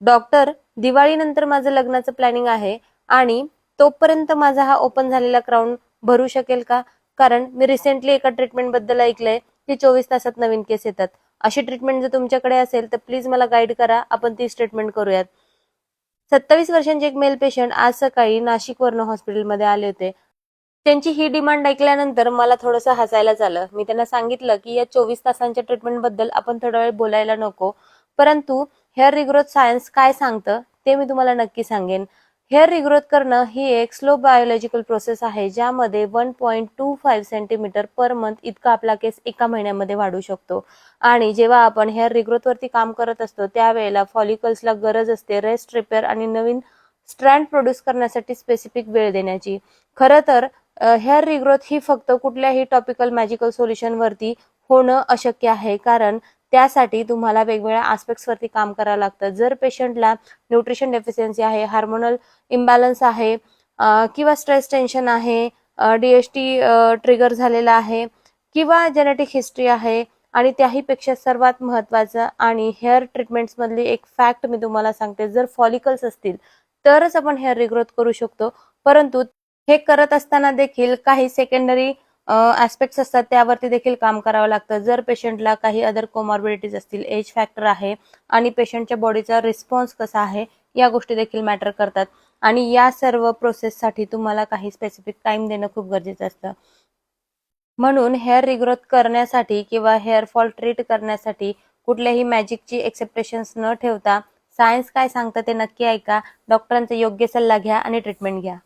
Doctor, दिवाळीनंतर माझं लग्नाचं प्लॅनिंग आहे आणि तोपर्यंत माझा हा ओपन झालेला क्राऊन भरू शकेल का? कारण मी रिसेंटली एका ट्रीटमेंट बद्दल ऐकलंय की 24 तासात नवीन केस येतात. अशी ट्रीटमेंट जर तुमच्याकडे असेल तर प्लीज मला गाईड करा, आपण तीच ट्रीटमेंट करूयात. 27 वर्षांचे एक मेल पेशंट आज सकाळी नाशिकवरनं हॉस्पिटलमध्ये आले होते. त्यांची ही डिमांड ऐकल्यानंतर मला थोडंसं हसायलाच आलं. मी त्यांना सांगितलं की या 24 तासांच्या ट्रीटमेंट बद्दल आपण थोडा वेळ बोलायला नको, परंतु हेअर रिग्रोथ सायन्स काय सांगतं ते मी तुम्हाला नक्की सांगेन. हेअर रिग्रोथ करणं ही एक स्लो बायोलॉजिकल प्रोसेस आहे, ज्यामध्ये 1.25 सेंटीमीटर पर मंथ इतका आपला केस एका महिन्यामध्ये वाढू शकतो. आणि जेव्हा आपण हेअर रिग्रोथ वरती काम करत असतो त्यावेळेला फॉलिकल्सला गरज असते रेस्ट, रिपेअर आणि नवीन स्ट्रँड प्रोड्यूस करण्यासाठी स्पेसिफिक वेळ देण्याची. खरं तर हेअर रिग्रोथ ही फक्त कुठल्याही टॉपिकल मॅजिकल सोल्युशन वरती होणं अशक्य आहे, कारण त्यासाठी तुम्हाला वेगवेगळ्या आस्पेक्ट्स वरती काम करावं लागतं. जर पेशंटला न्यूट्रिशन डेफिशियन्सी आहे, हार्मोनल इम्बॅलन्स आहे, किंवा स्ट्रेस टेन्शन आहे, DST ट्रिगर झालेला आहे किंवा जेनेटिक हिस्ट्री आहे, आणि त्याहीपेक्षा सर्वात महत्वाचं आणि हेअर ट्रीटमेंट्स मधली एक फॅक्ट मी तुम्हाला सांगते, जर फॉलिकल्स असतील तरच आपण हेअर रिग्रोथ करू शकतो. परंतु हे करत असताना देखील काही सेकंडरी ऍस्पेक्ट्स असतात, त्यावरती देखील काम करावं लागतं. जर पेशंटला काही अदर कोमॉर्बिडिटीज असतील, एज फॅक्टर आहे आणि पेशंटच्या बॉडीचा रिस्पॉन्स कसा आहे, या गोष्टी देखील मॅटर करतात. आणि या सर्व प्रोसेससाठी तुम्हाला काही स्पेसिफिक टाइम देणं खूप गरजेचं असतं. म्हणून हेअर रिग्रोथ करण्यासाठी किंवा हेअर फॉल ट्रीट करण्यासाठी कुठल्याही मॅजिकची एक्सेप्टेशन्स न ठेवता सायन्स काय सांगतं ते नक्की ऐका, डॉक्टरांचा योग्य सल्ला घ्या आणि ट्रीटमेंट घ्या.